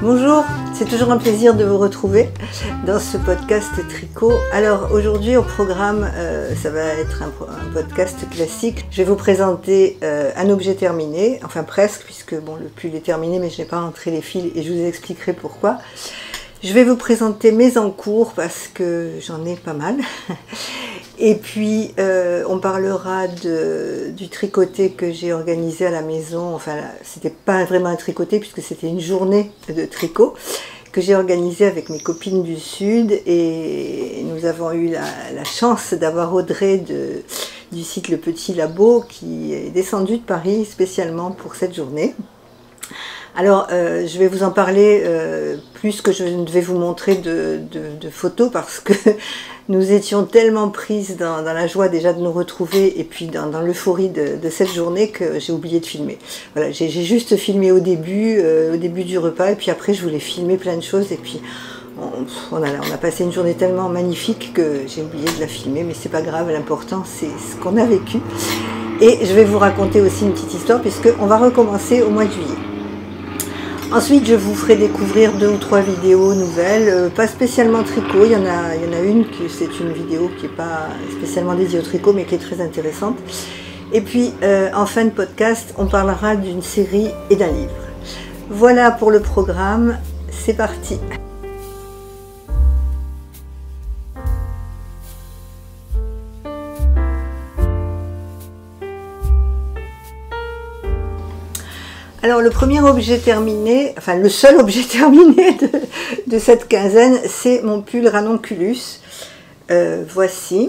Bonjour, c'est toujours un plaisir de vous retrouver dans ce podcast tricot. Alors aujourd'hui au programme, ça va être un podcast classique. Je vais vous présenter un objet terminé, enfin presque, puisque bon, le pull est terminé mais je n'ai pas rentré les fils et je vous expliquerai pourquoi. Je vais vous présenter mes encours parce que j'en ai pas mal. Et puis on parlera du tricoté que j'ai organisé à la maison. Enfin, c'était pas vraiment un tricoté puisque c'était une journée de tricot que j'ai organisé avec mes copines du Sud. Et nous avons eu la chance d'avoir Audrey du site Le Petit Labo qui est descendue de Paris spécialement pour cette journée. Alors, je vais vous en parler plus que je ne vais vous montrer de photos parce que nous étions tellement prises dans la joie déjà de nous retrouver et puis dans l'euphorie de cette journée que j'ai oublié de filmer. Voilà, j'ai juste filmé au début du repas et puis après je voulais filmer plein de choses et puis on a passé une journée tellement magnifique que j'ai oublié de la filmer, mais c'est pas grave, l'important c'est ce qu'on a vécu. Et je vais vous raconter aussi une petite histoire puisqu'on va recommencer au mois de juillet. Ensuite, je vous ferai découvrir 2 ou 3 vidéos nouvelles, pas spécialement tricot. Il y en a une qui c'est une vidéo qui n'est pas spécialement dédiée au tricot, mais qui est très intéressante. Et puis, en fin de podcast, on parlera d'une série et d'un livre. Voilà pour le programme, c'est parti. Alors le premier objet terminé, enfin le seul objet terminé de cette quinzaine, c'est mon pull Ranonculus. Voici.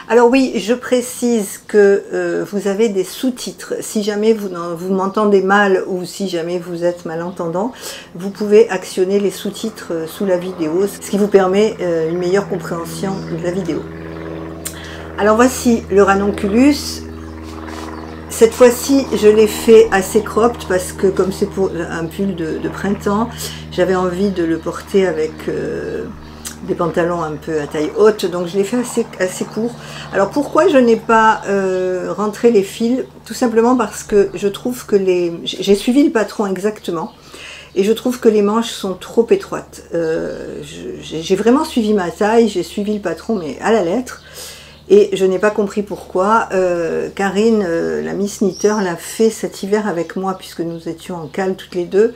Alors oui, je précise que vous avez des sous-titres. Si jamais vous m'entendez mal ou si jamais vous êtes malentendant, vous pouvez actionner les sous-titres sous la vidéo, ce qui vous permet une meilleure compréhension de la vidéo. Alors voici le Ranonculus. Cette fois-ci, je l'ai fait assez cropped parce que comme c'est pour un pull de printemps, j'avais envie de le porter avec des pantalons un peu à taille haute, donc je l'ai fait assez court. Alors pourquoi je n'ai pas rentré les fils? Tout simplement parce que je trouve que j'ai suivi le patron exactement et je trouve que les manches sont trop étroites. J'ai vraiment suivi ma taille, j'ai suivi le patron mais à la lettre. Et je n'ai pas compris pourquoi. Karine, la Miss Knitter, l'a fait cet hiver avec moi puisque nous étions en cale toutes les deux.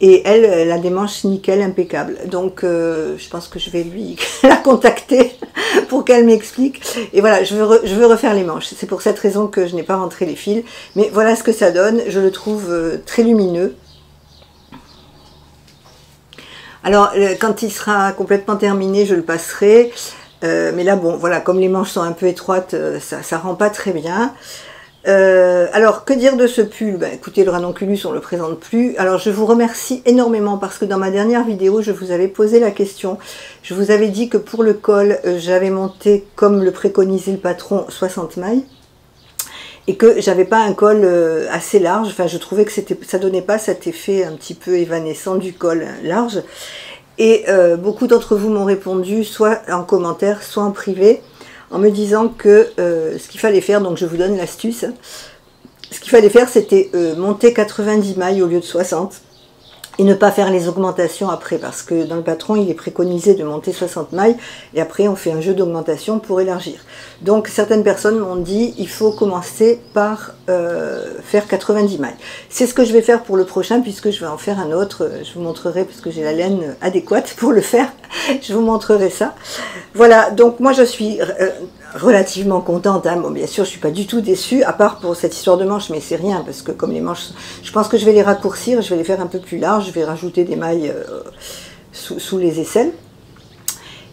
Et elle a des manches nickel impeccables. Donc je pense que je vais la contacter pour qu'elle m'explique. Et voilà, je veux refaire les manches. C'est pour cette raison que je n'ai pas rentré les fils. Mais voilà ce que ça donne. Je le trouve très lumineux. Alors quand il sera complètement terminé, je le passerai. Mais là, bon, voilà, comme les manches sont un peu étroites, ça rend pas très bien. Alors, que dire de ce pull? Ben, écoutez, le Ranonculus, on le présente plus. Alors, je vous remercie énormément parce que dans ma dernière vidéo, je vous avais posé la question. Je vous avais dit que pour le col, j'avais monté, comme le préconisait le patron, 60 mailles. Et que j'avais pas un col assez large. Enfin, je trouvais que ça donnait pas cet effet un petit peu évanescent du col large. Et beaucoup d'entre vous m'ont répondu, soit en commentaire, soit en privé, en me disant que ce qu'il fallait faire, donc je vous donne l'astuce, ce qu'il fallait faire c'était monter 90 mailles au lieu de 60 et ne pas faire les augmentations après, parce que dans le patron il est préconisé de monter 60 mailles et après on fait un jeu d'augmentation pour élargir. Donc certaines personnes m'ont dit il faut commencer par faire 90 mailles. C'est ce que je vais faire pour le prochain puisque je vais en faire un autre, je vous montrerai parce que j'ai la laine adéquate pour le faire, je vous montrerai ça. Voilà, donc moi je suis relativement contente, hein. Bon, bien sûr je suis pas du tout déçue, à part pour cette histoire de manches, mais c'est rien, parce que comme les manches, je pense que je vais les raccourcir, je vais les faire un peu plus larges, je vais rajouter des mailles sous les aisselles.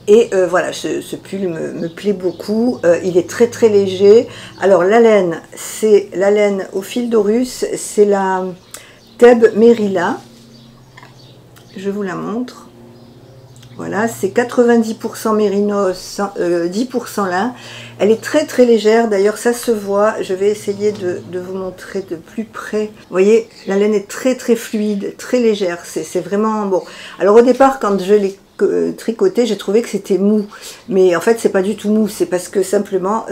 Et voilà, ce pull me plaît beaucoup, il est très très léger. Alors la laine, c'est la laine au fil d'Aurus, c'est la Thebe Merilla, je vous la montre. Voilà, c'est 90% mérinos, 10% lin. Elle est très très légère, d'ailleurs ça se voit. Je vais essayer de vous montrer de plus près. Vous voyez, la laine est très très fluide, très légère. C'est vraiment bon. Alors au départ, quand je l'ai tricoté, j'ai trouvé que c'était mou. Mais en fait, c'est pas du tout mou. C'est parce que simplement,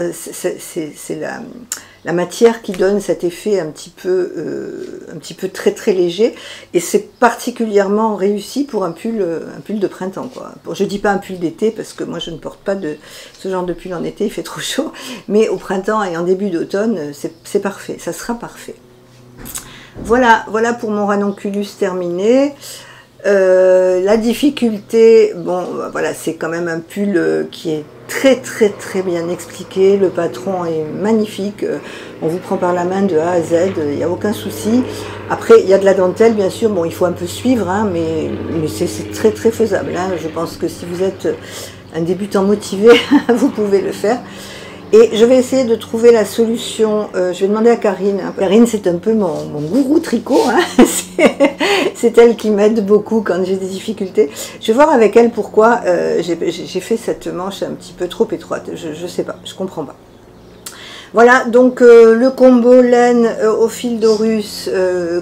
la matière qui donne cet effet un petit peu très très léger, et c'est particulièrement réussi pour un pull de printemps, quoi. Bon, je dis pas un pull d'été parce que moi je ne porte pas ce genre de pull en été, il fait trop chaud, mais au printemps et en début d'automne c'est parfait, ça sera parfait. Voilà pour mon ranonculus terminé. La difficulté, bon voilà, c'est quand même un pull qui est très bien expliqué, le patron est magnifique, on vous prend par la main de A à Z, il n'y a aucun souci. Après il y a de la dentelle bien sûr, bon il faut un peu suivre, hein, mais c'est très faisable, hein. Je pense que si vous êtes un débutant motivé, vous pouvez le faire. Et je vais essayer de trouver la solution, je vais demander à Karine. Karine, c'est un peu mon gourou tricot, hein. C'est elle qui m'aide beaucoup quand j'ai des difficultés. Je vais voir avec elle pourquoi j'ai fait cette manche un petit peu trop étroite. Je sais pas, je comprends pas. Voilà, donc le combo laine au fil d'Aurus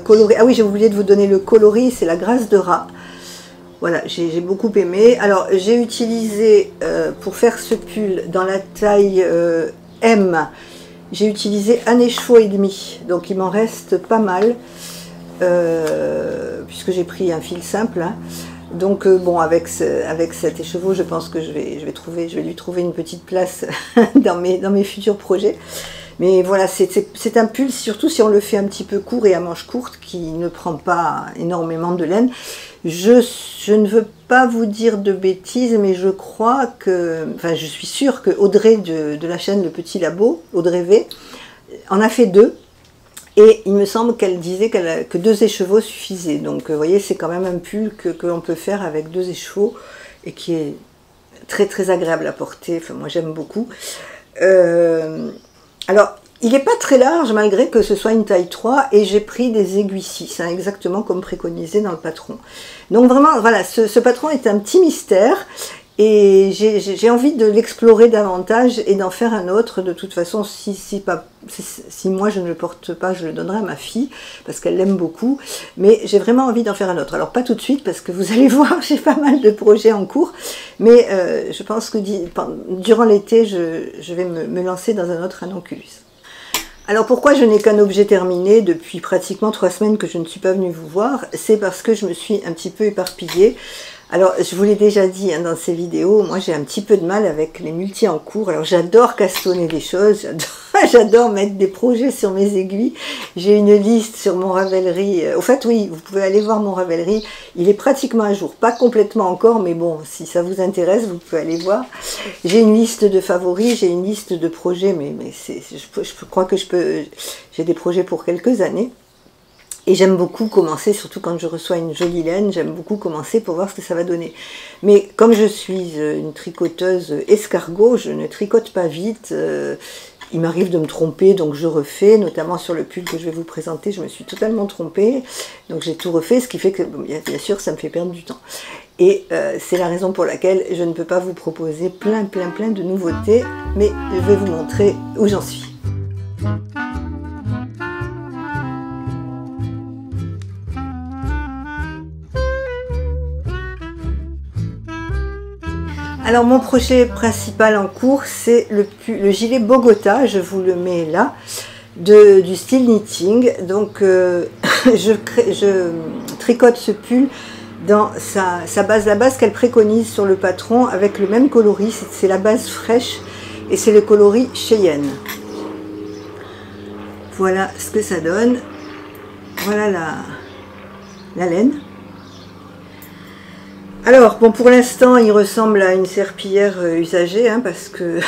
coloré. Ah oui, j'ai oublié de vous donner le coloris, c'est la Grâce de rat. Voilà, j'ai beaucoup aimé. Alors, j'ai utilisé, pour faire ce pull, dans la taille M, j'ai utilisé 1,5 écheveau. Donc, il m'en reste pas mal, puisque j'ai pris un fil simple, hein. Donc, bon, avec cet écheveau, je pense que je vais lui trouver une petite place dans mes futurs projets. Mais voilà, c'est un pull, surtout si on le fait un petit peu court et à manches courtes, qui ne prend pas énormément de laine. Je ne veux pas vous dire de bêtises, mais je crois que, enfin je suis sûre que Audrey de la chaîne Le Petit Labo, Audrey V, en a fait 2. Et il me semble qu'elle disait que 2 écheveaux suffisaient. Donc vous voyez, c'est quand même un pull que l'on peut faire avec 2 écheveaux et qui est très agréable à porter. Enfin, moi j'aime beaucoup. Alors, il n'est pas très large malgré que ce soit une taille 3 et j'ai pris des aiguilles 6, hein, exactement comme préconisé dans le patron. Donc vraiment, voilà, ce patron est un petit mystère et j'ai envie de l'explorer davantage et d'en faire un autre. De toute façon, si moi je ne le porte pas, je le donnerai à ma fille parce qu'elle l'aime beaucoup. Mais j'ai vraiment envie d'en faire un autre. Alors pas tout de suite parce que vous allez voir, j'ai pas mal de projets en cours. Mais je pense que durant l'été, je vais me lancer dans un autre ranonculus. Alors pourquoi je n'ai qu'un objet terminé depuis pratiquement 3 semaines que je ne suis pas venue vous voir? C'est parce que je me suis un petit peu éparpillée. Alors je vous l'ai déjà dit, hein, dans ces vidéos, moi j'ai un petit peu de mal avec les multi en cours. Alors j'adore castonner des choses, j'adore mettre des projets sur mes aiguilles. J'ai une liste sur mon Ravelry. Au fait oui, vous pouvez aller voir mon Ravelry, il est pratiquement à jour, pas complètement encore, mais bon, si ça vous intéresse, vous pouvez aller voir. J'ai une liste de favoris, j'ai une liste de projets, mais je crois que j'ai des projets pour quelques années. Et j'aime beaucoup commencer, surtout quand je reçois une jolie laine, j'aime beaucoup commencer pour voir ce que ça va donner. Mais comme je suis une tricoteuse escargot, je ne tricote pas vite. Il m'arrive de me tromper, donc je refais, notamment sur le pull que je vais vous présenter, je me suis totalement trompée. Donc j'ai tout refait, ce qui fait que, bien sûr, ça me fait perdre du temps. Et c'est la raison pour laquelle je ne peux pas vous proposer plein de nouveautés, mais je vais vous montrer où j'en suis. Alors mon projet principal en cours, c'est le gilet Bogota, je vous le mets là, du style knitting. Donc je tricote ce pull dans sa base, la base qu'elle préconise sur le patron avec le même coloris, c'est la base fraîche et c'est le coloris Cheyenne. Voilà ce que ça donne, voilà la laine. Alors, bon, pour l'instant, il ressemble à une serpillière usagée, hein, parce que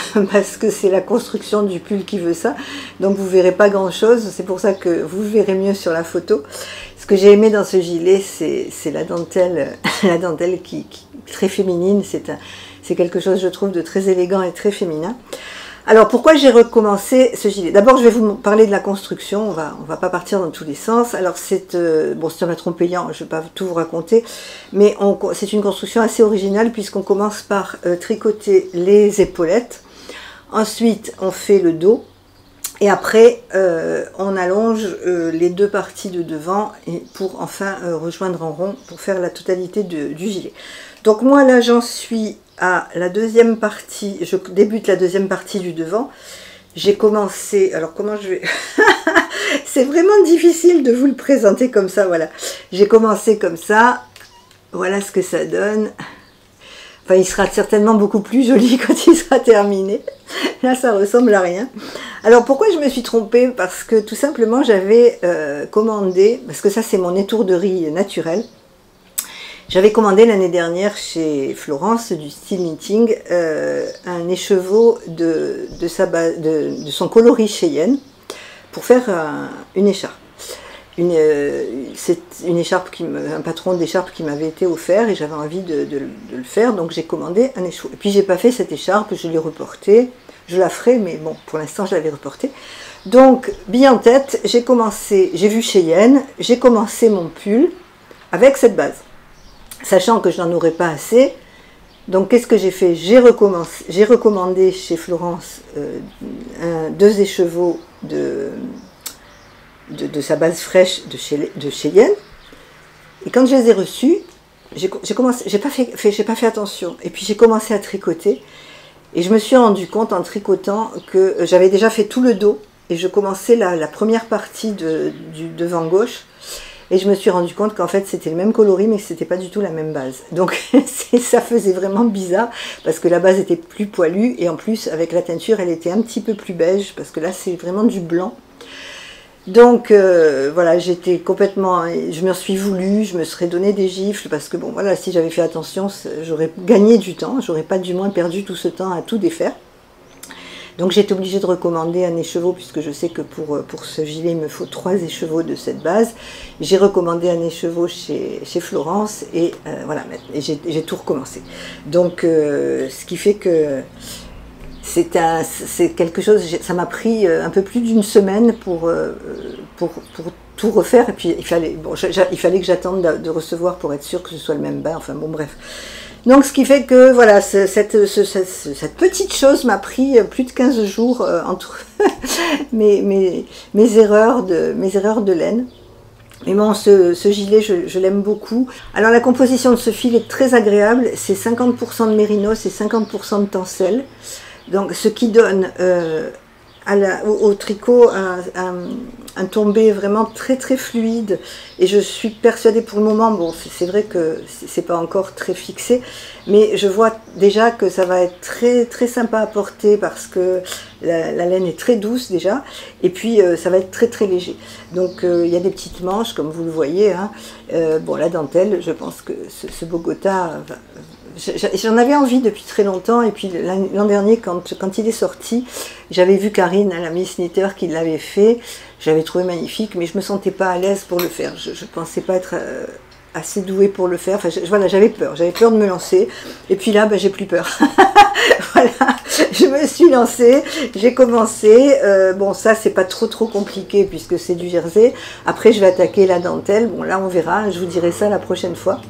c'est la construction du pull qui veut ça. Donc, vous verrez pas grand-chose. C'est pour ça que vous verrez mieux sur la photo. Ce que j'ai aimé dans ce gilet, c'est la dentelle qui est très féminine. C'est quelque chose, je trouve, de très élégant et très féminin. Alors, pourquoi j'ai recommencé ce gilet? D'abord, je vais vous parler de la construction, on va pas partir dans tous les sens. Alors, c'est un patron payant, je ne vais pas tout vous raconter, mais c'est une construction assez originale puisqu'on commence par tricoter les épaulettes. Ensuite, on fait le dos. Et après, on allonge les 2 parties de devant pour enfin rejoindre en rond pour faire la totalité du gilet. Donc moi, là, j'en suis à la deuxième partie, je débute la deuxième partie du devant. j'ai commencé, alors comment je vais... C'est vraiment difficile de vous le présenter comme ça, voilà. J'ai commencé comme ça, voilà ce que ça donne. Enfin, il sera certainement beaucoup plus joli quand il sera terminé. Là, ça ressemble à rien. Alors, pourquoi je me suis trompée? Parce que tout simplement, j'avais commandé, parce que ça, c'est mon étourderie naturelle. J'avais commandé l'année dernière chez Florence du Style Knitting un écheveau de son coloris Cheyenne pour faire une écharpe. C'est une écharpe un patron d'écharpe qui m'avait été offert et j'avais envie de le faire, donc j'ai commandé un écheveau. Et puis j'ai pas fait cette écharpe, je l'ai reportée. Je la ferai, mais bon, pour l'instant je l'avais reportée. Donc, bien en tête, j'ai vu Cheyenne, j'ai commencé mon pull avec cette base, sachant que je n'en aurais pas assez. Donc qu'est-ce que j'ai fait? J'ai recommandé chez Florence 2 écheveaux de sa base fraîche de Cheyenne. Et quand je les ai reçus, j'ai pas fait attention. Et puis j'ai commencé à tricoter. Et je me suis rendu compte en tricotant que j'avais déjà fait tout le dos. Et je commençais la première partie du devant gauche. Et je me suis rendu compte qu'en fait c'était le même coloris mais que c'était pas du tout la même base. Donc ça faisait vraiment bizarre parce que la base était plus poilue et en plus avec la teinture elle était un petit peu plus beige parce que là c'est vraiment du blanc. Donc voilà, j'étais complètement, je me suis voulu, je me serais donné des gifles parce que bon voilà, si j'avais fait attention j'aurais gagné du temps, j'aurais pas du moins perdu tout ce temps à tout défaire. Donc j'étais obligée de recommander un écheveau puisque je sais que pour ce gilet il me faut 3 écheveaux de cette base. J'ai recommandé un écheveau chez Florence et voilà, j'ai tout recommencé. Donc ce qui fait que c'est quelque chose, ça m'a pris un peu plus d'une semaine pour tout refaire et puis il fallait que j'attende de recevoir pour être sûr que ce soit le même bain, enfin bon bref. Donc ce qui fait que voilà, cette petite chose m'a pris plus de 15 jours entre mes erreurs de laine. Mais bon, ce gilet, je l'aime beaucoup. Alors la composition de ce fil est très agréable, c'est 50% de mérinos et 50% de tencel. Donc ce qui donne au tricot un tombé vraiment très très fluide et je suis persuadée pour le moment, bon c'est vrai que c'est pas encore très fixé, mais je vois déjà que ça va être très très sympa à porter parce que la laine est très douce déjà et puis ça va être très très léger. Donc il y a des petites manches comme vous le voyez, hein. Bon la dentelle, je pense que ce Bogota j'en avais envie depuis très longtemps et puis l'an dernier quand il est sorti, j'avais vu Karine à la Miss Knitter qui l'avait fait, j'avais trouvé magnifique mais je me sentais pas à l'aise pour le faire, je pensais pas être assez douée pour le faire, enfin voilà, j'avais peur de me lancer et puis là j'ai plus peur. Voilà, je me suis lancée, j'ai commencé, bon ça c'est pas trop compliqué puisque c'est du jersey, après je vais attaquer la dentelle, bon là on verra, je vous dirai ça la prochaine fois.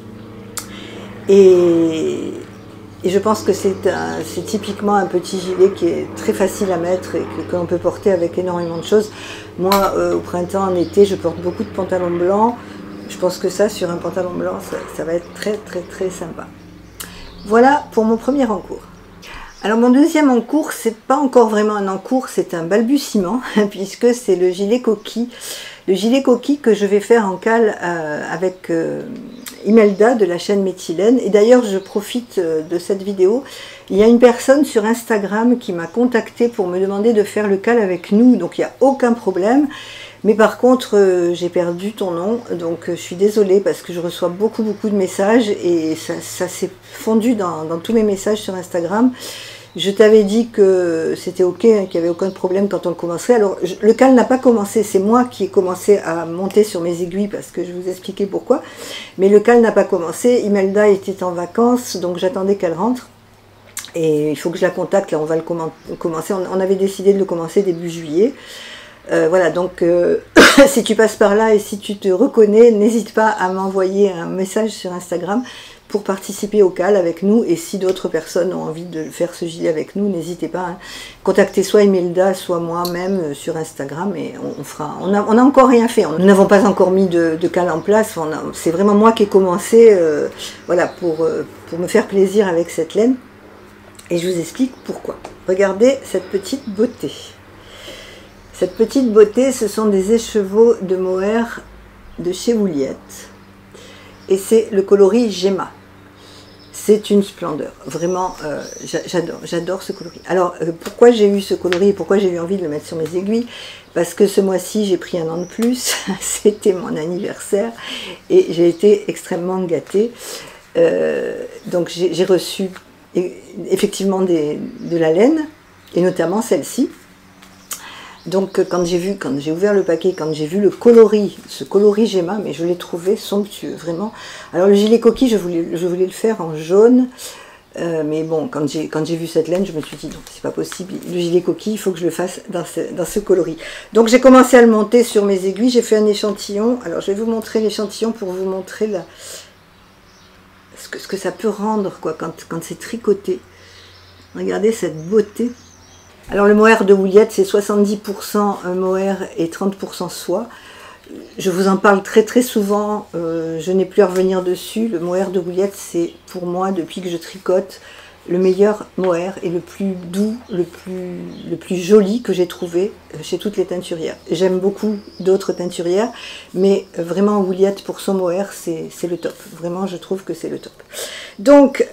Et je pense que c'est typiquement un petit gilet qui est très facile à mettre et qu'on peut porter avec énormément de choses. Moi, au printemps, en été, je porte beaucoup de pantalons blancs. Je pense que ça, sur un pantalon blanc, ça va être très très sympa. Voilà pour mon premier encours. Alors mon deuxième encours, c'est pas encore vraiment un encours, c'est un balbutiement, puisque c'est le gilet coquille. Le gilet coquille que je vais faire en cale avec Imelda de la chaîne Méthylène. Et d'ailleurs, je profite de cette vidéo. Il y a une personne sur Instagram qui m'a contacté pour me demander de faire le cale avec nous, donc il n'y a aucun problème. Mais par contre, j'ai perdu ton nom, donc je suis désolée parce que je reçois beaucoup de messages et ça s'est fondu dans tous mes messages sur Instagram. Je t'avais dit que c'était ok, hein, qu'il n'y avait aucun problème quand on le commencerait. Alors, le cale n'a pas commencé, c'est moi qui ai commencé à monter sur mes aiguilles parce que je vous expliquais pourquoi. Mais le cale n'a pas commencé, Imelda était en vacances, donc j'attendais qu'elle rentre. Et il faut que je la contacte, là on va le commencer, on avait décidé de le commencer début juillet. Voilà, donc si tu passes par là et si tu te reconnais, n'hésite pas à m'envoyer un message sur Instagram pour participer au cale avec nous. Et si d'autres personnes ont envie de faire ce gilet avec nous, n'hésitez pas. Hein. Contactez soit Imelda, soit moi-même sur Instagram et on fera. On n'a encore rien fait. Nous n'avons pas encore mis de cale en place. C'est vraiment moi qui ai commencé voilà, pour me faire plaisir avec cette laine. Et je vous explique pourquoi. Regardez cette petite beauté. Cette petite beauté, ce sont des écheveaux de mohair de chez Wouliette. Et c'est le coloris Gemma. C'est une splendeur. Vraiment, j'adore ce coloris. Alors, pourquoi j'ai eu ce coloris et pourquoi j'ai eu envie de le mettre sur mes aiguilles? Parce que ce mois-ci, j'ai pris 1 an de plus. C'était mon anniversaire et j'ai été extrêmement gâtée. Donc, j'ai reçu effectivement de la laine, et notamment celle-ci. Donc quand j'ai ouvert le paquet, quand j'ai vu le coloris, ce coloris Gemma, mais je l'ai trouvé somptueux, vraiment. Alors le gilet coquille, je voulais le faire en jaune, mais bon, quand j'ai vu cette laine, je me suis dit non, c'est pas possible, le gilet coquille, il faut que je le fasse dans ce coloris. Donc j'ai commencé à le monter sur mes aiguilles, j'ai fait un échantillon. Alors je vais vous montrer l'échantillon pour vous montrer ce que ça peut rendre quoi, quand c'est tricoté. Regardez cette beauté. Alors le mohair de Wouliette, c'est 70% mohair et 30% soie. Je vous en parle très très souvent, je n'ai plus à revenir dessus. Le mohair de Wouliette, c'est pour moi, depuis que je tricote, le meilleur mohair et le plus doux, le plus joli que j'ai trouvé chez toutes les teinturières. J'aime beaucoup d'autres teinturières, mais vraiment Wouliette pour son mohair, c'est le top. Vraiment, je trouve que c'est le top. Donc,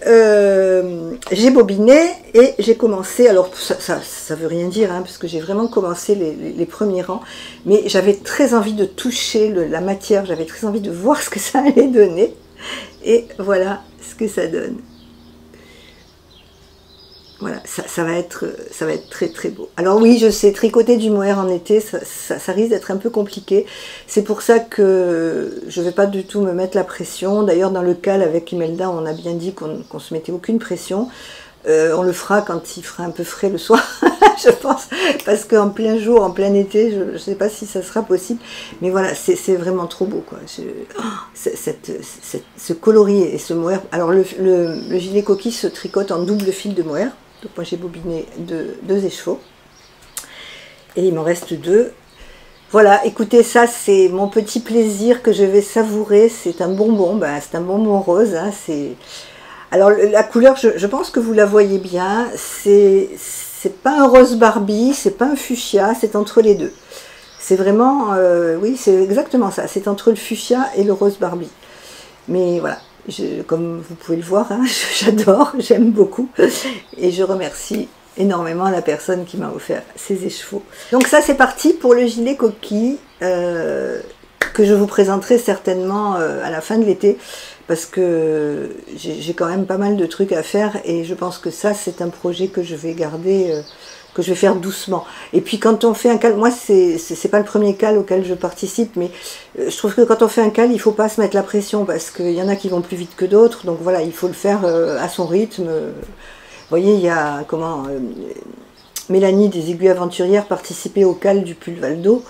j'ai bobiné et j'ai commencé, alors ça veut rien dire, hein, parce que j'ai vraiment commencé les premiers rangs, mais j'avais très envie de toucher la matière, j'avais très envie de voir ce que ça allait donner, et voilà ce que ça donne. Voilà, ça va être très très beau. Alors oui, je sais, tricoter du mohair en été, ça risque d'être un peu compliqué. C'est pour ça que je ne vais pas du tout me mettre la pression. D'ailleurs, dans le cal avec Imelda, on a bien dit qu'on ne se mettait aucune pression. On le fera quand il fera un peu frais le soir, je pense, parce qu'en plein jour, en plein été, je ne sais pas si ça sera possible. Mais voilà, c'est vraiment trop beau, quoi. Ce coloris et ce mohair. Alors le gilet coquille se tricote en double fil de mohair. Donc moi j'ai bobiné deux écheveaux et il m'en reste 2. Voilà, écoutez, ça c'est mon petit plaisir que je vais savourer. C'est un bonbon, c'est un bonbon rose. Hein, alors la couleur, je pense que vous la voyez bien. C'est pas un rose Barbie, c'est pas un fuchsia, c'est entre les deux. C'est vraiment, oui, c'est exactement ça. C'est entre le fuchsia et le rose Barbie. Mais voilà. Comme vous pouvez le voir, hein, j'adore, j'aime beaucoup et je remercie énormément la personne qui m'a offert ces écheveaux. Donc ça c'est parti pour le gilet coquille que je vous présenterai certainement à la fin de l'été parce que j'ai quand même pas mal de trucs à faire et je pense que ça c'est un projet que je vais garder, que je vais faire doucement. Et puis quand on fait un cal, moi c'est pas le premier cal auquel je participe, mais je trouve que quand on fait un cal, il faut pas se mettre la pression parce qu'il y en a qui vont plus vite que d'autres, donc voilà, il faut le faire à son rythme. Vous voyez, il y a Mélanie des Aiguilles Aventurières participait au cal du Pulvaldo.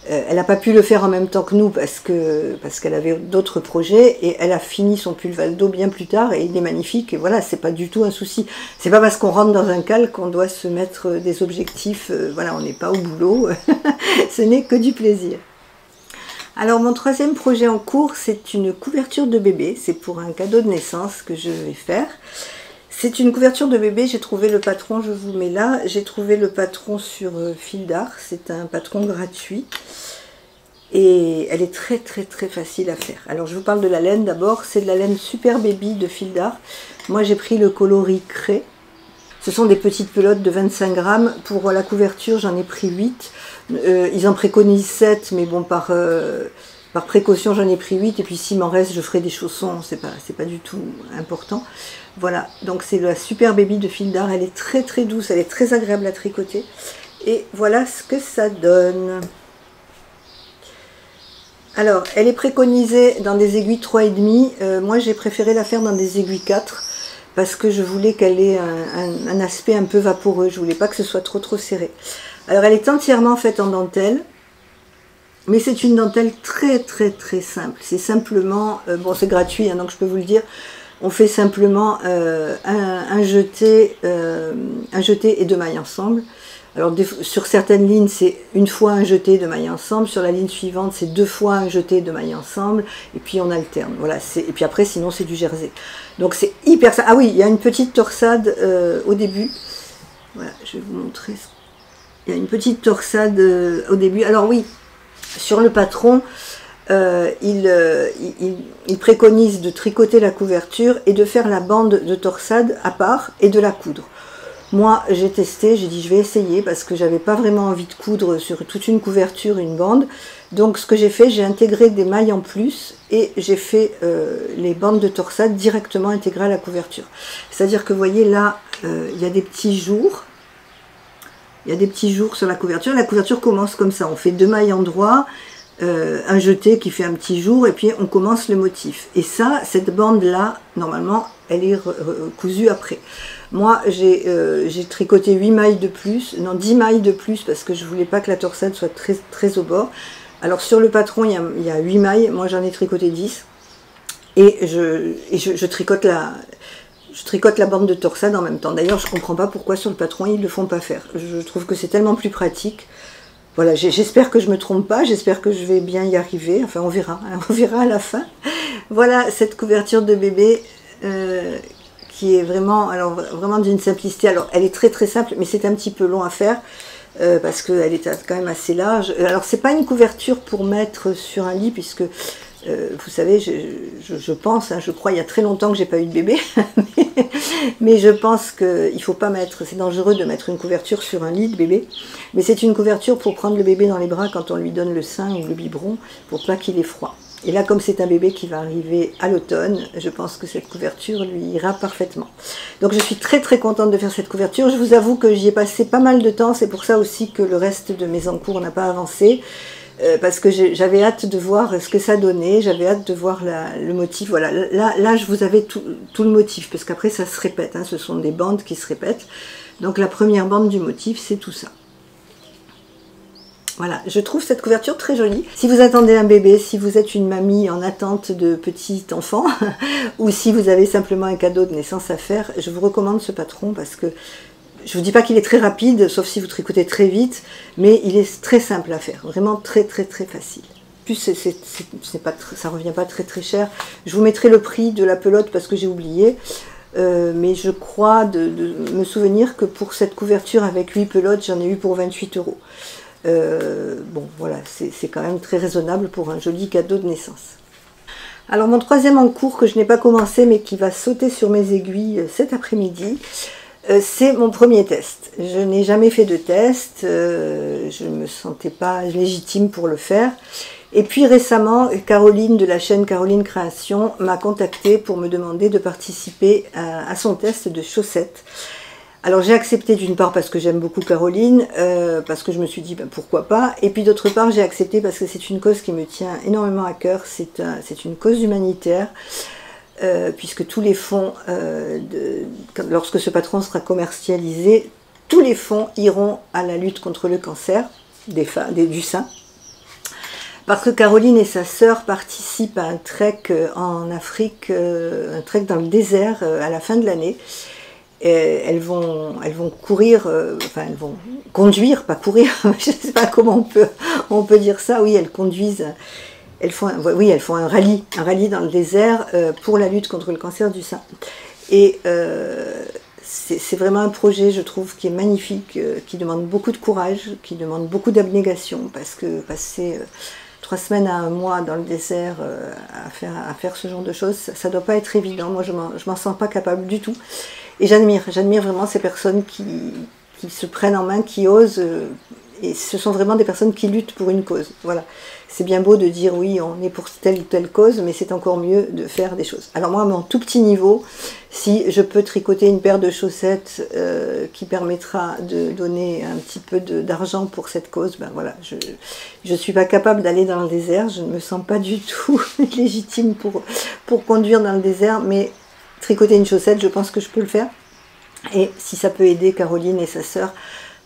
Elle n'a pas pu le faire en même temps que nous parce qu'elle avait d'autres projets et elle a fini son Pulvaldo bien plus tard et il est magnifique et voilà, c'est pas du tout un souci. C'est pas parce qu'on rentre dans un cal qu'on doit se mettre des objectifs, voilà, on n'est pas au boulot, ce n'est que du plaisir. Alors mon troisième projet en cours, c'est une couverture de bébé, c'est pour un cadeau de naissance que je vais faire. C'est une couverture de bébé, j'ai trouvé le patron, je vous mets là, j'ai trouvé le patron sur Fil d'Art, c'est un patron gratuit et elle est très très très facile à faire. Alors je vous parle de la laine d'abord, c'est de la laine Super Baby de Fil d'Art. Moi j'ai pris le coloris Cré, ce sont des petites pelotes de 25 grammes, pour la couverture j'en ai pris 8, ils en préconisent 7 mais bon par précaution j'en ai pris 8 et puis s'il m'en reste je ferai des chaussons, c'est pas du tout important. Voilà, donc c'est la Super Baby de Fil d'Art, elle est très très douce, elle est très agréable à tricoter. Et voilà ce que ça donne. Alors, elle est préconisée dans des aiguilles 3,5. Moi j'ai préféré la faire dans des aiguilles 4 parce que je voulais qu'elle ait un aspect un peu vaporeux, je voulais pas que ce soit trop serré. Alors elle est entièrement faite en dentelle. Mais c'est une dentelle très très très simple. C'est simplement, bon c'est gratuit hein, donc je peux vous le dire, on fait simplement un jeté et 2 mailles ensemble. Alors sur certaines lignes c'est une fois un jeté, 2 mailles ensemble, sur la ligne suivante c'est 2 fois un jeté, 2 mailles ensemble, et puis on alterne. Voilà, et puis après sinon c'est du jersey. Donc c'est hyper simple. Ah oui, il y a une petite torsade au début. Voilà, je vais vous montrer il y a une petite torsade au début. Alors oui, sur le patron, il préconise de tricoter la couverture et de faire la bande de torsade à part et de la coudre. Moi, j'ai testé, j'ai dit je vais essayer parce que j'avais pas vraiment envie de coudre sur toute une couverture, une bande. Donc ce que j'ai fait, j'ai intégré des mailles en plus et j'ai fait les bandes de torsade directement intégrées à la couverture. C'est-à-dire que vous voyez là, il y a des petits jours. Il y a des petits jours sur la couverture. La couverture commence comme ça. On fait 2 mailles endroit, un jeté qui fait un petit jour et puis on commence le motif. Et ça, cette bande-là, normalement, elle est cousue après. Moi, j'ai tricoté 8 mailles de plus, non 10 mailles de plus parce que je voulais pas que la torsade soit très, très au bord. Alors sur le patron, il y a 8 mailles, moi j'en ai tricoté 10. Et je tricote la bande de torsade en même temps. D'ailleurs, je comprends pas pourquoi sur le patron, ils le font pas faire. Je trouve que c'est tellement plus pratique. Voilà, j'espère que je me trompe pas, j'espère que je vais bien y arriver. Enfin, on verra à la fin. Voilà cette couverture de bébé qui est vraiment, alors vraiment d'une simplicité. Alors, elle est très très simple, mais c'est un petit peu long à faire parce qu'elle est quand même assez large. Alors, c'est pas une couverture pour mettre sur un lit puisque vous savez, je pense, hein, je crois, il y a très longtemps que j'ai pas eu de bébé, mais je pense qu'il faut pas mettre, c'est dangereux de mettre une couverture sur un lit de bébé, mais c'est une couverture pour prendre le bébé dans les bras quand on lui donne le sein ou le biberon, pour pas qu'il ait froid. Et là, comme c'est un bébé qui va arriver à l'automne, je pense que cette couverture lui ira parfaitement. Donc je suis très très contente de faire cette couverture. Je vous avoue que j'y ai passé pas mal de temps, c'est pour ça aussi que le reste de mes encours n'a pas avancé. Parce que j'avais hâte de voir ce que ça donnait, j'avais hâte de voir le motif. Voilà, là je vous avais tout le motif, parce qu'après ça se répète, hein, ce sont des bandes qui se répètent. Donc la première bande du motif, c'est tout ça. Voilà, je trouve cette couverture très jolie. Si vous attendez un bébé, si vous êtes une mamie en attente de petit enfant, ou si vous avez simplement un cadeau de naissance à faire, je vous recommande ce patron parce que je ne vous dis pas qu'il est très rapide, sauf si vous tricotez très vite, mais il est très simple à faire, vraiment très très très facile. En plus, ça revient pas très très cher. Je vous mettrai le prix de la pelote parce que j'ai oublié, mais je crois de me souvenir que pour cette couverture avec 8 pelotes, j'en ai eu pour 28 €. Bon, voilà, c'est quand même très raisonnable pour un joli cadeau de naissance. Alors mon troisième encours que je n'ai pas commencé, mais qui va sauter sur mes aiguilles cet après-midi, c'est mon premier test. Je n'ai jamais fait de test, je ne me sentais pas légitime pour le faire. Et puis récemment, Caroline de la chaîne Caroline Création m'a contactée pour me demander de participer à son test de chaussettes. Alors j'ai accepté d'une part parce que j'aime beaucoup Caroline, parce que je me suis dit ben, pourquoi pas, et puis d'autre part j'ai accepté parce que c'est une cause qui me tient énormément à cœur, c'est une cause humanitaire. Puisque tous les fonds, lorsque ce patron sera commercialisé, tous les fonds iront à la lutte contre le cancer du sein. Parce que Caroline et sa sœur participent à un trek en Afrique, un trek dans le désert à la fin de l'année. Elles vont courir, enfin elles vont conduire, pas courir, je ne sais pas comment on peut dire ça, oui elles conduisent. Elles font un rallye dans le désert pour la lutte contre le cancer du sein. Et c'est vraiment un projet, je trouve, qui est magnifique, qui demande beaucoup de courage, qui demande beaucoup d'abnégation, parce que passer 3 semaines à 1 mois dans le désert à faire ce genre de choses, ça ne doit pas être évident. Moi, je m'en sens pas capable du tout. Et j'admire vraiment ces personnes qui se prennent en main, qui osent... et ce sont vraiment des personnes qui luttent pour une cause. Voilà. C'est bien beau de dire oui, on est pour telle ou telle cause, mais c'est encore mieux de faire des choses. Alors moi, à mon tout petit niveau, si je peux tricoter une paire de chaussettes qui permettra de donner un petit peu d'argent pour cette cause, ben voilà, je ne suis pas capable d'aller dans le désert, je ne me sens pas du tout légitime pour conduire dans le désert, mais tricoter une chaussette, je pense que je peux le faire. Et si ça peut aider Caroline et sa sœur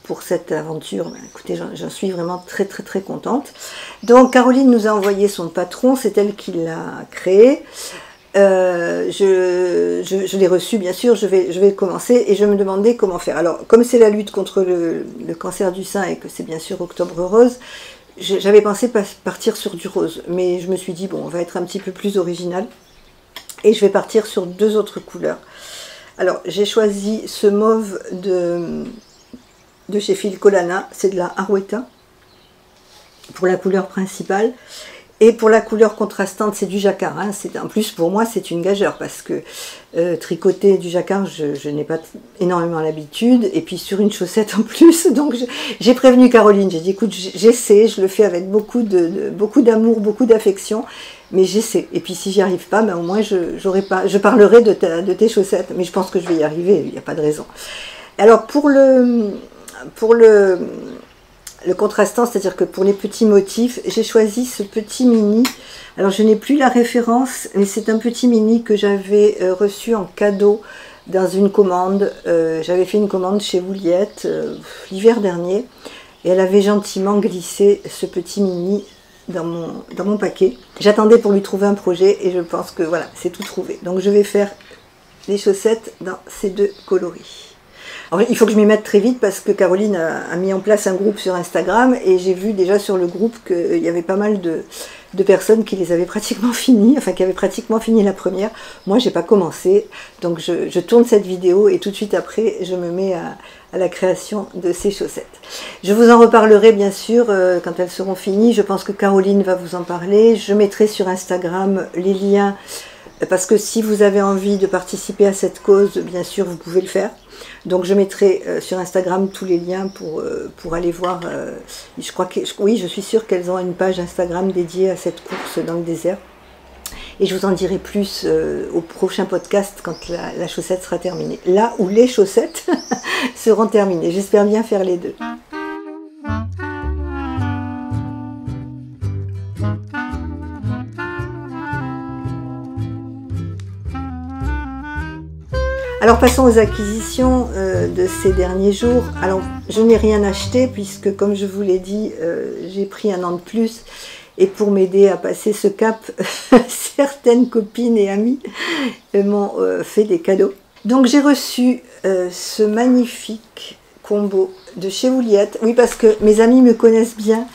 pour cette aventure, ben écoutez, j'en suis vraiment très très très contente. Donc Caroline nous a envoyé son patron, c'est elle qui l'a créé. Je l'ai reçu bien sûr, je vais commencer et je me demandais comment faire. Alors comme c'est la lutte contre le cancer du sein et que c'est bien sûr Octobre Rose, j'avais pensé partir sur du rose, mais je me suis dit bon, on va être un petit peu plus original et je vais partir sur 2 autres couleurs. Alors j'ai choisi ce mauve de chez Filcolana, c'est de la Arouetta pour la couleur principale. Et pour la couleur contrastante, c'est du jacquard. Hein. En plus, pour moi, c'est une gageure parce que tricoter du jacquard, je n'ai pas énormément l'habitude. Et puis sur une chaussette en plus. Donc j'ai prévenu Caroline. J'ai dit, écoute, j'essaie, je le fais avec beaucoup d'amour, beaucoup d'affection. Mais j'essaie. Et puis si j'y arrive pas, ben, au moins je parlerai de tes chaussettes. Mais je pense que je vais y arriver, il n'y a pas de raison. Alors pour le contrastant, c'est-à-dire que pour les petits motifs, j'ai choisi ce petit mini. Alors je n'ai plus la référence, mais c'est un petit mini que j'avais reçu en cadeau dans une commande. J'avais fait une commande chez Wouliette l'hiver dernier, et elle avait gentiment glissé ce petit mini dans mon paquet. J'attendais pour lui trouver un projet, et je pense que voilà, c'est tout trouvé. Donc je vais faire les chaussettes dans ces deux coloris. Alors, il faut que je m'y mette très vite parce que Caroline a mis en place un groupe sur Instagram et j'ai vu déjà sur le groupe qu'il y avait pas mal de personnes qui les avaient pratiquement finies, enfin qui avaient pratiquement fini la première. Moi, j'ai pas commencé, donc je tourne cette vidéo et tout de suite après, je me mets à la création de ces chaussettes. Je vous en reparlerai bien sûr quand elles seront finies. Je pense que Caroline va vous en parler. Je mettrai sur Instagram les liens parce que si vous avez envie de participer à cette cause, bien sûr, vous pouvez le faire. Donc je mettrai sur Instagram tous les liens pour aller voir. Je crois que oui, je suis sûre qu'elles ont une page Instagram dédiée à cette course dans le désert. Et je vous en dirai plus au prochain podcast quand la chaussette sera terminée. Là où les chaussettes seront terminées. J'espère bien faire les deux. Alors passons aux acquisitions de ces derniers jours. Alors je n'ai rien acheté puisque comme je vous l'ai dit, j'ai pris un an de plus et pour m'aider à passer ce cap, certaines copines et amies m'ont fait des cadeaux. Donc j'ai reçu ce magnifique combo de chez Wouliette. Oui, parce que mes amies me connaissent bien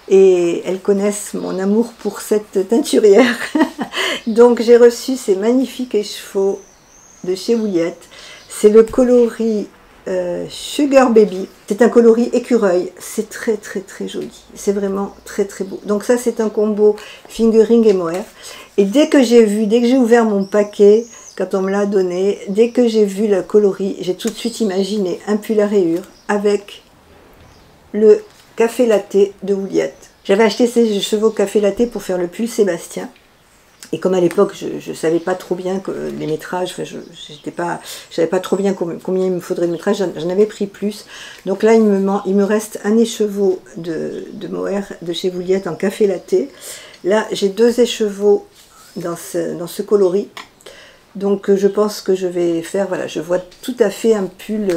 et elles connaissent mon amour pour cette teinturière. Donc j'ai reçu ces magnifiques écheveaux de chez Wouliette. C'est le coloris Sugar Baby. C'est un coloris écureuil. C'est très très très joli. C'est vraiment très très beau. Donc ça c'est un combo fingering et mohair. Et dès que j'ai ouvert mon paquet, quand on me l'a donné, dès que j'ai vu le coloris, j'ai tout de suite imaginé un pull à rayures avec le café latte de Wouliette. J'avais acheté ces chevaux café latte pour faire le pull Sébastien. Et comme à l'époque, je ne savais pas trop bien que les métrages, enfin, je savais pas trop bien combien il me faudrait de métrages, j'en avais pris plus. Donc là, il me reste un écheveau de mohair de chez Wouliette en café latte. Là, j'ai 2 écheveaux dans ce coloris. Donc je pense que je vais faire, voilà, je vois tout à fait un pull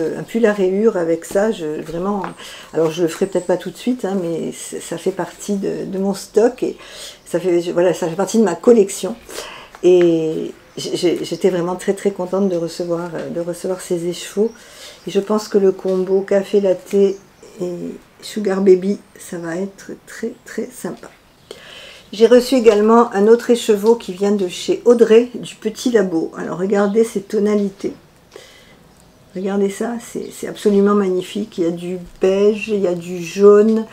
à rayures avec ça, vraiment, alors je le ferai peut-être pas tout de suite, hein, mais ça fait partie de mon stock et ça fait partie de ma collection. Et j'étais vraiment très très contente de recevoir ces écheveaux. Et je pense que le combo café latte et Sugar Baby, ça va être très très sympa. J'ai reçu également un autre écheveau qui vient de chez Audrey, du Petit Labo. Alors regardez ces tonalités. Regardez ça, c'est absolument magnifique. Il y a du beige, il y a du jaune,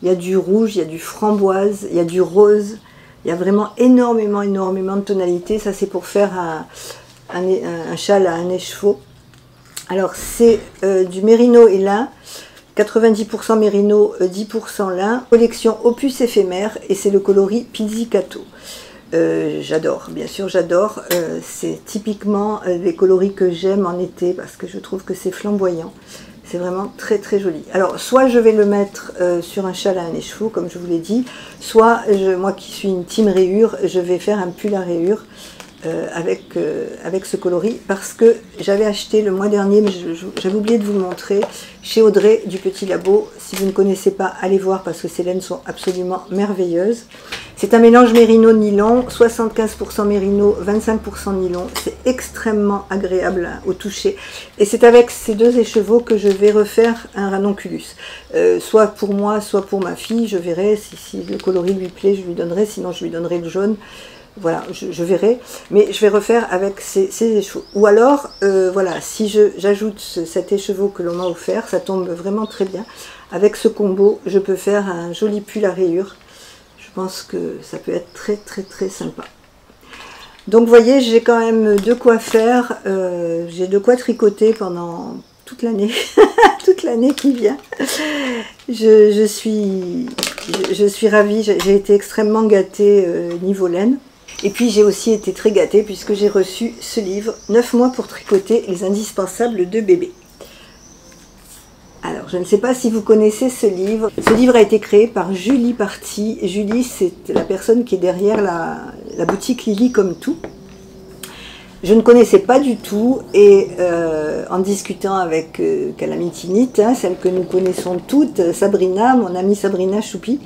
il y a du rouge, il y a du framboise, il y a du rose. Il y a vraiment énormément de tonalités. Ça c'est pour faire un châle à un écheveau. Alors c'est du mérino et lin. 90% mérino, 10% lin, collection opus éphémère et c'est le coloris Pizzicato. J'adore, bien sûr j'adore, c'est typiquement des coloris que j'aime en été parce que je trouve que c'est flamboyant, c'est vraiment très très joli. Alors soit je vais le mettre sur un châle à un écheveau comme je vous l'ai dit, soit moi qui suis une team rayures, je vais faire un pull à rayures avec ce coloris parce que j'avais acheté le mois dernier, mais j'avais oublié de vous le montrer, chez Audrey du Petit Labo. Si vous ne connaissez pas, allez voir parce que ces laines sont absolument merveilleuses. C'est un mélange mérino-nylon, 75% mérino, 25% nylon. C'est extrêmement agréable au toucher. Et c'est avec ces 2 écheveaux que je vais refaire un ranonculus. Soit pour moi, soit pour ma fille. Je verrai si le coloris lui plaît, je lui donnerai. Sinon, je lui donnerai le jaune. Voilà, je verrai, mais je vais refaire avec ces écheveaux. Ou alors, voilà, si j'ajoute cet écheveau que l'on m'a offert, ça tombe vraiment très bien. Avec ce combo, je peux faire un joli pull à rayures. Je pense que ça peut être très très très sympa. Donc vous voyez, j'ai quand même de quoi faire, j'ai de quoi tricoter pendant toute l'année, toute l'année qui vient. Je suis ravie, j'ai été extrêmement gâtée niveau laine. Et puis j'ai aussi été très gâtée puisque j'ai reçu ce livre, 9 mois pour tricoter les indispensables de bébé. Alors, je ne sais pas si vous connaissez ce livre. Ce livre a été créé par Julie Party. Julie, c'est la personne qui est derrière la boutique Lily comme tout. Je ne connaissais pas du tout et en discutant avec Calamitinite, hein, celle que nous connaissons toutes, Sabrina, mon amie Sabrina Choupi,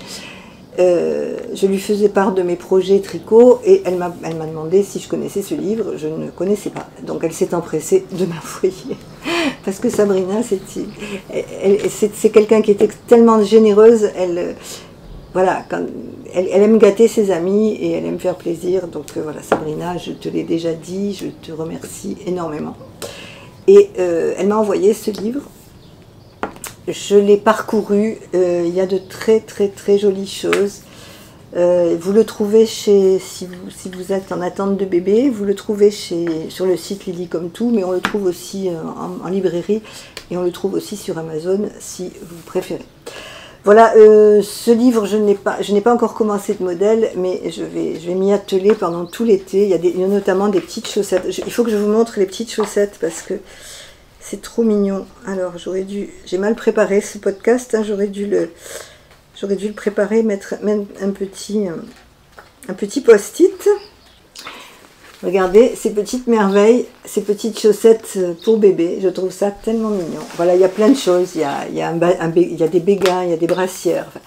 je lui faisais part de mes projets tricot et elle m'a demandé si je connaissais ce livre. Je ne connaissais pas, donc elle s'est empressée de m'envoyer. Parce que Sabrina, c'est quelqu'un qui était tellement généreuse, voilà, elle aime gâter ses amis et elle aime faire plaisir. Donc voilà, Sabrina, je te l'ai déjà dit, je te remercie énormément. Et elle m'a envoyé ce livre. Je l'ai parcouru, il y a de très très très jolies choses. Vous le trouvez si vous êtes en attente de bébé, vous le trouvez sur le site Lily comme tout, mais on le trouve aussi en librairie et on le trouve aussi sur Amazon si vous préférez. Voilà, ce livre, je n'ai pas encore commencé de modèle, mais je vais m'y atteler pendant tout l'été. Il y a notamment des petites chaussettes. Il faut que je vous montre les petites chaussettes parce que c'est trop mignon. Alors, j'ai mal préparé ce podcast, hein, j'aurais dû le préparer, mettre un petit post-it. Regardez ces petites merveilles, ces petites chaussettes pour bébé. Je trouve ça tellement mignon. Voilà, il y a plein de choses. Il y a des béguins, il y a des brassières. Enfin,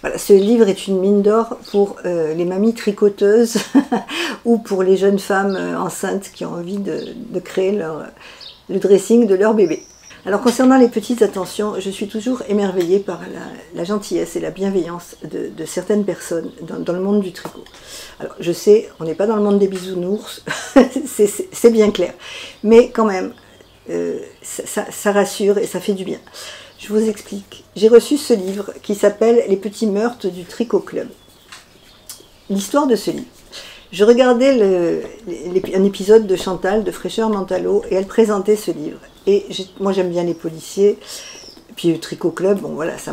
voilà, ce livre est une mine d'or pour les mamies tricoteuses ou pour les jeunes femmes enceintes qui ont envie de créer le dressing de leur bébé. Alors concernant les petites attentions, je suis toujours émerveillée par la gentillesse et la bienveillance de certaines personnes dans le monde du tricot. Alors je sais, on n'est pas dans le monde des bisounours, c'est bien clair, mais quand même, ça rassure et ça fait du bien. Je vous explique. J'ai reçu ce livre qui s'appelle « Les petits meurtres du Tricot Club ». L'histoire de ce livre. Je regardais un épisode de Chantal, de Fraîcheur Mentalo, et elle présentait ce livre. Et moi j'aime bien les policiers, puis le Tricot Club, bon voilà, ça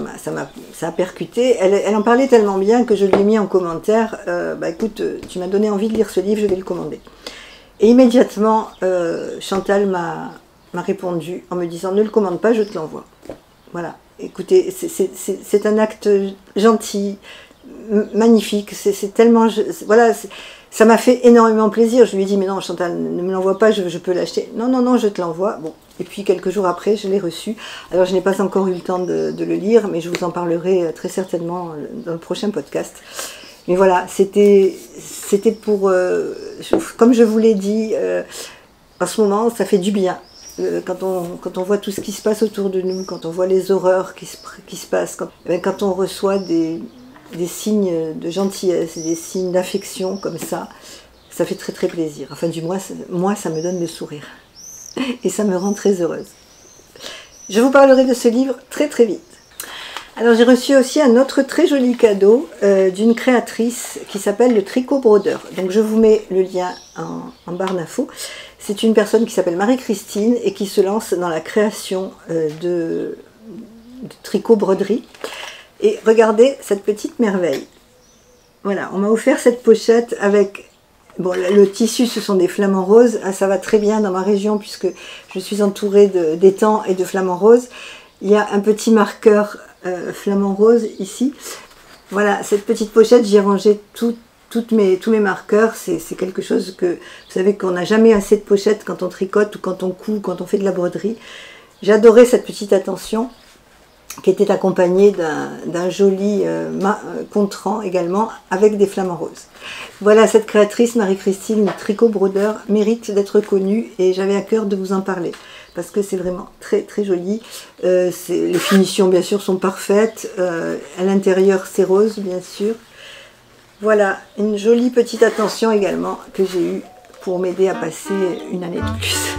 a percuté. Elle en parlait tellement bien que je lui ai mis en commentaire, bah écoute, tu m'as donné envie de lire ce livre, je vais le commander. Et immédiatement, Chantal m'a répondu en me disant, ne le commande pas, je te l'envoie. Voilà, écoutez, c'est un acte gentil, magnifique, c'est tellement... Voilà, ça m'a fait énormément plaisir. Je lui ai dit, mais non Chantal, ne me l'envoie pas, je peux l'acheter. Non, non, non, je te l'envoie. Bon. Et puis quelques jours après, je l'ai reçu. Alors je n'ai pas encore eu le temps de le lire, mais je vous en parlerai très certainement dans le prochain podcast. Mais voilà, c'était pour... comme je vous l'ai dit, en ce moment, ça fait du bien. Quand on voit tout ce qui se passe autour de nous, quand on voit les horreurs qui se passent, quand on reçoit des signes de gentillesse, des signes d'affection comme ça fait très très plaisir. Enfin du moins, moi ça me donne le sourire. Et ça me rend très heureuse. Je vous parlerai de ce livre très très vite. Alors j'ai reçu aussi un autre très joli cadeau d'une créatrice qui s'appelle le Tricot Brodeur. Donc je vous mets le lien en barre d'infos. C'est une personne qui s'appelle Marie-Christine et qui se lance dans la création de tricot broderie. Et regardez cette petite merveille. Voilà, on m'a offert cette pochette avec... Bon, le tissu, ce sont des flamants roses. Ah, ça va très bien dans ma région puisque je suis entourée d'étangs et de flamants roses. Il y a un petit marqueur flamant rose ici. Voilà, cette petite pochette, j'y ai rangé tous mes marqueurs. C'est quelque chose que... Vous savez qu'on n'a jamais assez de pochettes quand on tricote ou quand on coud, quand on fait de la broderie. J'adorais cette petite attention, qui était accompagné d'un joli contrant également avec des flamants roses. Voilà, cette créatrice, Marie-Christine Tricot Brodeur, mérite d'être connue et j'avais à cœur de vous en parler parce que c'est vraiment très très joli. Les finitions bien sûr sont parfaites, à l'intérieur c'est rose bien sûr. Voilà, une jolie petite attention également que j'ai eue pour m'aider à passer une année de plus.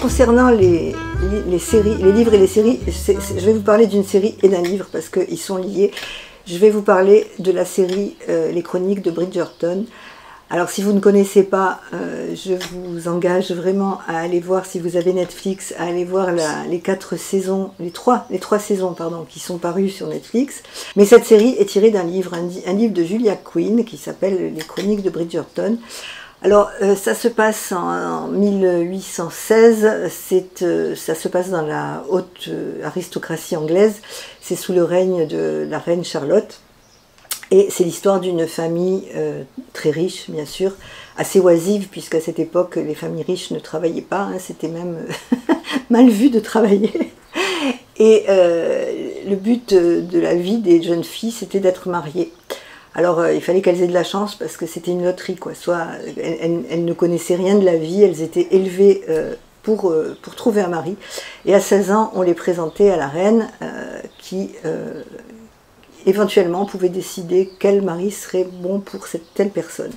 Concernant les séries, les livres et les séries, je vais vous parler d'une série et d'un livre parce qu'ils sont liés. Je vais vous parler de la série Les Chroniques de Bridgerton. Alors si vous ne connaissez pas, je vous engage vraiment à aller voir, si vous avez Netflix, à aller voir les 4 saisons, les trois saisons pardon, qui sont parues sur Netflix. Mais cette série est tirée d'un livre, un livre de Julia Quinn qui s'appelle Les Chroniques de Bridgerton. Alors ça se passe en 1816, ça se passe dans la haute aristocratie anglaise, c'est sous le règne de la reine Charlotte. Et c'est l'histoire d'une famille très riche, bien sûr, assez oisive, puisqu'à cette époque, les familles riches ne travaillaient pas, hein, c'était même mal vu de travailler. Et le but de la vie des jeunes filles, c'était d'être mariées. Alors il fallait qu'elles aient de la chance, parce que c'était une loterie, quoi. Soit elles ne connaissaient rien de la vie, elles étaient élevées pour trouver un mari. Et à 16 ans, on les présentait à la reine, qui... éventuellement, on pouvait décider quel mari serait bon pour cette telle personne.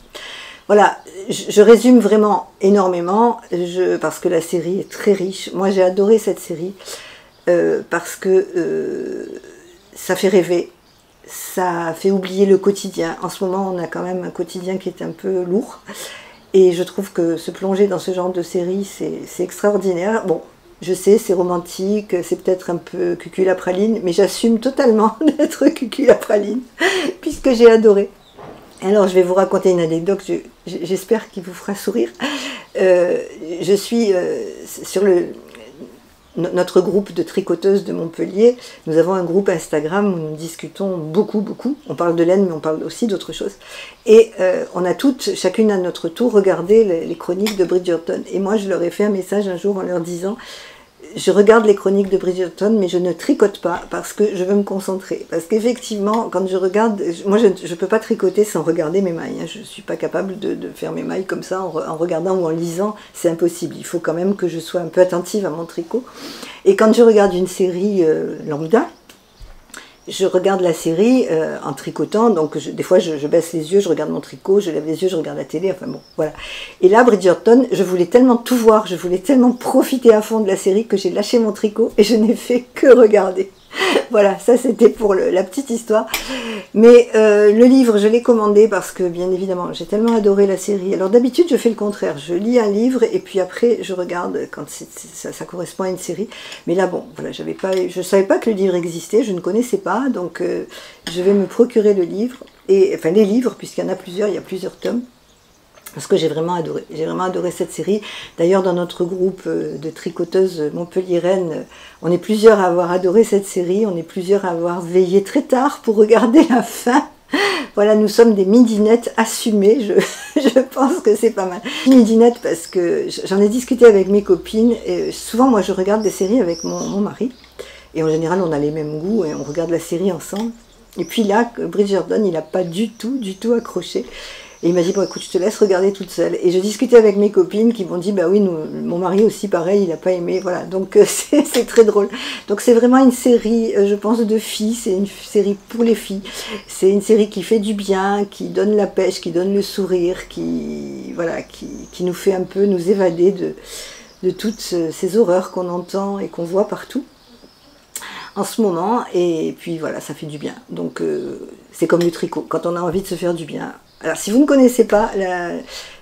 Voilà, je résume vraiment énormément, parce que la série est très riche. Moi, j'ai adoré cette série, parce que ça fait rêver, ça fait oublier le quotidien. En ce moment, on a quand même un quotidien qui est un peu lourd, et je trouve que se plonger dans ce genre de série, c'est extraordinaire. Bon, je sais, c'est romantique, c'est peut-être un peu cucul-à-praline, mais j'assume totalement d'être cucul-à-praline, puisque j'ai adoré. Alors, je vais vous raconter une anecdote, j'espère qu'il vous fera sourire. Je suis sur notre groupe de tricoteuses de Montpellier. Nous avons un groupe Instagram où nous discutons beaucoup. On parle de laine, mais on parle aussi d'autres choses. Et on a toutes, chacune à notre tour, regardé les chroniques de Bridgerton. Et moi, je leur ai fait un message un jour en leur disant... Je regarde les chroniques de Bridgerton, mais je ne tricote pas parce que je veux me concentrer. Parce qu'effectivement, quand je regarde, moi je ne peux pas tricoter sans regarder mes mailles. Hein. Je ne suis pas capable de faire mes mailles comme ça en regardant ou en lisant, c'est impossible. Il faut quand même que je sois un peu attentive à mon tricot. Et quand je regarde une série lambda, je regarde la série en tricotant, donc des fois je baisse les yeux, je regarde mon tricot, je lève les yeux, je regarde la télé, enfin bon, voilà. Et là, Bridgerton, je voulais tellement tout voir, je voulais tellement profiter à fond de la série que j'ai lâché mon tricot et je n'ai fait que regarder. Voilà, ça c'était pour la petite histoire. Mais le livre, je l'ai commandé parce que, bien évidemment, j'ai tellement adoré la série. Alors d'habitude, je fais le contraire. Je lis un livre et puis après, je regarde quand ça correspond à une série. Mais là, bon, voilà, je ne savais pas que le livre existait, je ne connaissais pas. Donc, je vais me procurer le livre, enfin les livres, puisqu'il y en a plusieurs, il y a plusieurs tomes. Parce que j'ai vraiment adoré cette série. D'ailleurs, dans notre groupe de tricoteuses montpelliéraines, on est plusieurs à avoir adoré cette série, on est plusieurs à avoir veillé très tard pour regarder la fin. Voilà, nous sommes des midinettes assumées, je pense que c'est pas mal. Midinette parce que j'en ai discuté avec mes copines, et souvent moi je regarde des séries avec mon mari, et en général on a les mêmes goûts, et on regarde la série ensemble. Et puis là, Bridgerton, il n'a pas du tout accroché. Et il m'a dit, bon écoute, je te laisse regarder toute seule. Et je discutais avec mes copines qui m'ont dit, bah oui, mon mari aussi, pareil, il n'a pas aimé. Voilà, donc c'est très drôle. Donc c'est vraiment une série, je pense, de filles. C'est une série pour les filles. C'est une série qui fait du bien, qui donne la pêche, qui donne le sourire, qui nous fait un peu nous évader de toutes ces horreurs qu'on entend et qu'on voit partout en ce moment. Et puis voilà, ça fait du bien. Donc c'est comme le tricot, quand on a envie de se faire du bien. Alors, si vous ne connaissez pas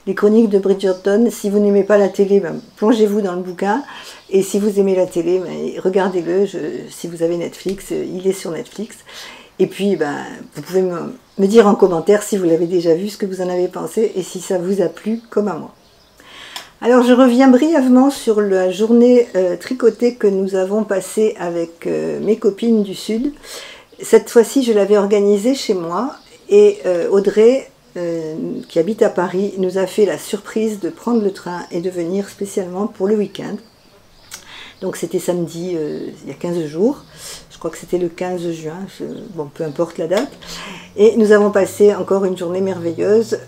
les chroniques de Bridgerton, si vous n'aimez pas la télé, ben, plongez-vous dans le bouquin. Et si vous aimez la télé, ben, regardez-le. Si vous avez Netflix, il est sur Netflix. Et puis, ben, vous pouvez me dire en commentaire si vous l'avez déjà vu, ce que vous en avez pensé et si ça vous a plu comme à moi. Alors, je reviens brièvement sur la journée tricotée que nous avons passée avec mes copines du Sud. Cette fois-ci, je l'avais organisée chez moi et Audrey, qui habite à Paris, nous a fait la surprise de prendre le train et de venir spécialement pour le week-end. Donc c'était samedi, il y a 15 jours. Je crois que c'était le 15 juin, bon, peu importe la date. Et nous avons passé encore une journée merveilleuse.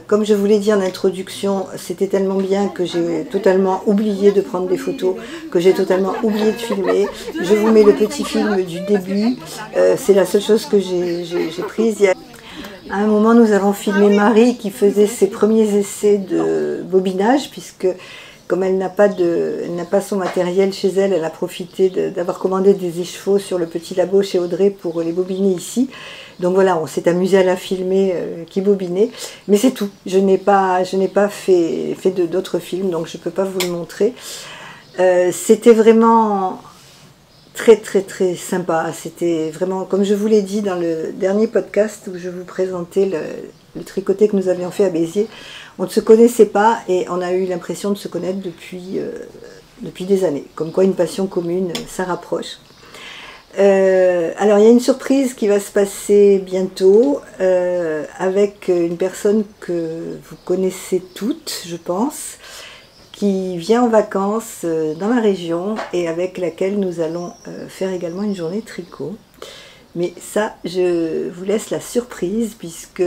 Comme je vous l'ai dit en introduction, c'était tellement bien que j'ai totalement oublié de prendre des photos, que j'ai totalement oublié de filmer. Je vous mets le petit film du début. C'est la seule chose que j'ai prise. À un moment, nous avons filmé Marie qui faisait ses premiers essais de bobinage, puisque comme elle n'a pas son matériel chez elle, elle a profité d'avoir commandé des écheveaux sur le petit labo chez Audrey pour les bobiner ici. Donc voilà, on s'est amusé à la filmer qui bobinait, mais c'est tout. Je n'ai pas fait d'autres films, donc je ne peux pas vous le montrer. C'était vraiment très très très sympa. C'était vraiment, comme je vous l'ai dit dans le dernier podcast où je vous présentais le tricoté que nous avions fait à Béziers, on ne se connaissait pas et on a eu l'impression de se connaître depuis des années. Comme quoi une passion commune, ça rapproche. Alors il y a une surprise qui va se passer bientôt avec une personne que vous connaissez toutes, je pense, qui vient en vacances dans la région et avec laquelle nous allons faire également une journée tricot. Mais ça, je vous laisse la surprise puisque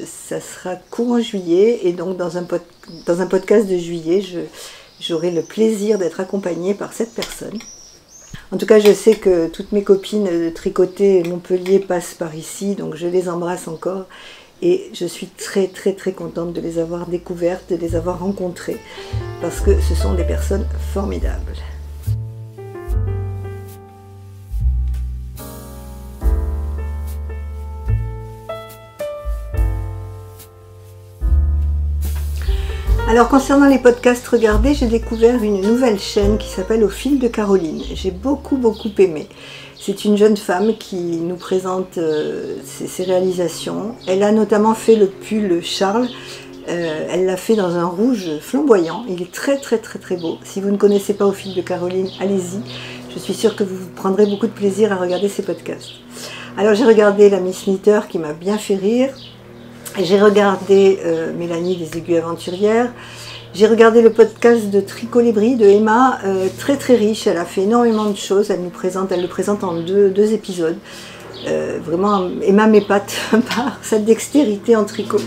ça sera courant juillet et donc dans un podcast de juillet, j'aurai le plaisir d'être accompagnée par cette personne. En tout cas, je sais que toutes mes copines de tricoter Montpellier passent par ici, donc je les embrasse encore. Et je suis très très très contente de les avoir découvertes, de les avoir rencontrées, parce que ce sont des personnes formidables. Alors concernant les podcasts regardés, j'ai découvert une nouvelle chaîne qui s'appelle Au fil de Caroline. J'ai beaucoup aimé. C'est une jeune femme qui nous présente ses réalisations. Elle a notamment fait le pull Charles. Elle l'a fait dans un rouge flamboyant. Il est très beau. Si vous ne connaissez pas Au fil de Caroline, allez-y. Je suis sûre que vous prendrez beaucoup de plaisir à regarder ses podcasts. Alors j'ai regardé la Miss Knitter qui m'a bien fait rire. J'ai regardé Mélanie des Aiguilles Aventurières. J'ai regardé le podcast de Tricolibri de Emma, très riche. Elle a fait énormément de choses. Elle le présente en deux épisodes. Vraiment, Emma m'épate par sa dextérité en tricot.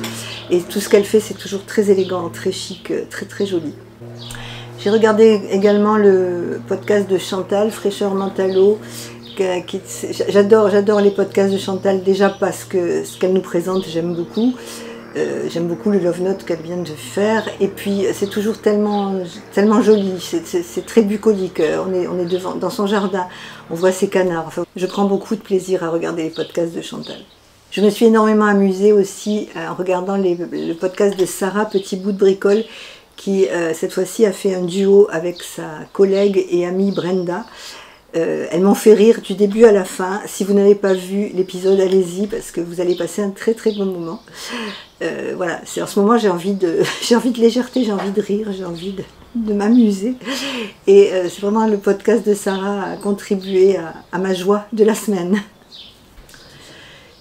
Et tout ce qu'elle fait, c'est toujours très élégant, très chic, très joli. J'ai regardé également le podcast de Chantal, Fraîcheur Mentalo. J'adore les podcasts de Chantal déjà parce que ce qu'elle nous présente, j'aime beaucoup. J'aime beaucoup le Love Note qu'elle vient de faire et puis c'est toujours tellement joli, c'est très bucolique, on est devant, dans son jardin, on voit ses canards, enfin, je prends beaucoup de plaisir à regarder les podcasts de Chantal. Je me suis énormément amusée aussi en regardant le podcast de Sarah Petit Bout de Bricole qui cette fois-ci a fait un duo avec sa collègue et amie Brenda. Elles m'ont fait rire du début à la fin. Si vous n'avez pas vu l'épisode, allez-y parce que vous allez passer un très bon moment. Voilà, en ce moment j'ai envie de légèreté, j'ai envie de rire, j'ai envie de m'amuser. Et c'est vraiment le podcast de Sarah a contribué à ma joie de la semaine.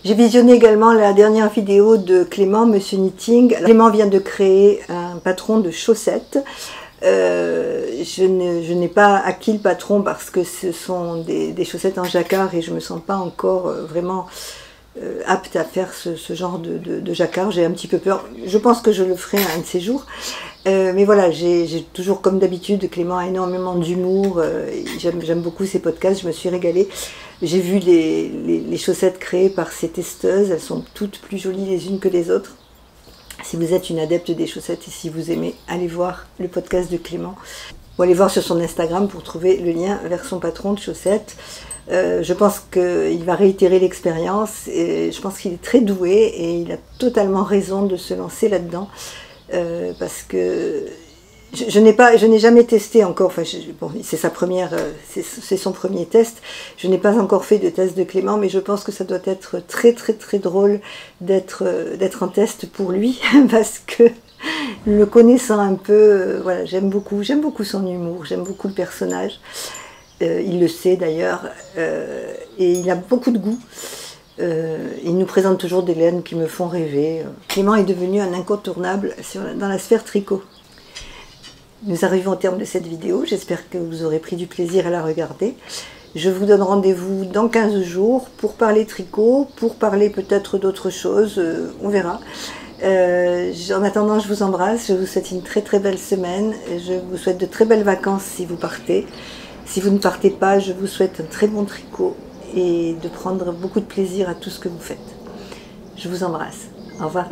J'ai visionné également la dernière vidéo de Clément, Monsieur Knitting. Alors, Clément vient de créer un patron de chaussettes. Je n'ai pas acquis le patron parce que ce sont des chaussettes en jacquard et je ne me sens pas encore vraiment apte à faire ce genre de jacquard. J'ai un petit peu peur. Je pense que je le ferai un de ces jours. Mais voilà, j'ai toujours, comme d'habitude, Clément a énormément d'humour. J'aime beaucoup ses podcasts, je me suis régalée. J'ai vu les chaussettes créées par ces testeuses. Elles sont toutes plus jolies les unes que les autres. Si vous êtes une adepte des chaussettes et si vous aimez, allez voir le podcast de Clément. Ou allez voir sur son Instagram pour trouver le lien vers son patron de chaussettes. Je pense qu'il va réitérer l'expérience. Et je pense qu'il est très doué et il a totalement raison de se lancer là-dedans. Parce que je n'ai jamais testé encore, enfin, bon, c'est son premier test, je n'ai pas encore fait de test de Clément, mais je pense que ça doit être très drôle d'être en test pour lui, parce que le connaissant un peu, voilà, j'aime beaucoup son humour, j'aime beaucoup le personnage, il le sait d'ailleurs, et il a beaucoup de goût. Il nous présente toujours des laines qui me font rêver. Clément est devenu un incontournable dans la sphère tricot. nous arrivons au terme de cette vidéo. J'espère que vous aurez pris du plaisir à la regarder. Je vous donne rendez-vous dans 15 jours pour parler tricot, pour parler peut-être d'autres choses, on verra. En attendant, je vous embrasse, je vous souhaite une très belle semaine, je vous souhaite de très belles vacances si vous partez. Si vous ne partez pas, je vous souhaite un très bon tricot et de prendre beaucoup de plaisir à tout ce que vous faites. Je vous embrasse. Au revoir.